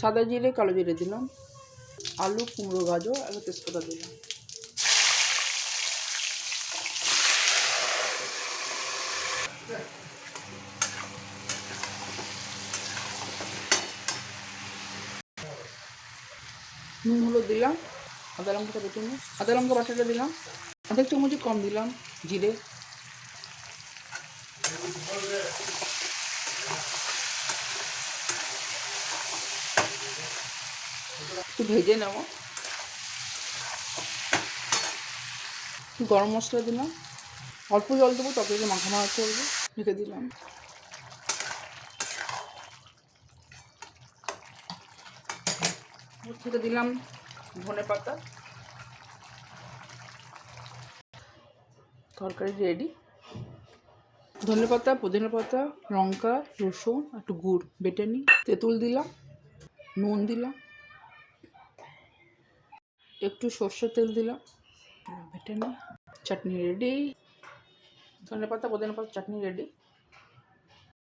সাদা জিরে কালো জিরে দিলাম, আলু কুমড়ো গাজর আর তেজপাতা দিলাম। নুন হলুদ দিলাম, আদা লঙ্কা বাটাটা দিলাম, আধা চামচ কম দিলাম জিরে, একটু ভেজে নেব। গরম মশলা দিলাম, অল্প জল দেবো, তরকারিটা মাখা করবো, ঢেকে দিলাম। ওর থেকে দিলাম ধনে পাতা। তরকারি রেডি। ধনে পাতা, পুদিনা পাতা, লঙ্কা, রসুন, একটু গুড় বেটে নিই, তেঁতুল দিলাম, নুন দিলাম, একটু সর্ষের তেল দিলাম, বেটে নিই। চাটনি রেডি। ধনে পাতা পুদিনা পাতা চাটনি রেডি।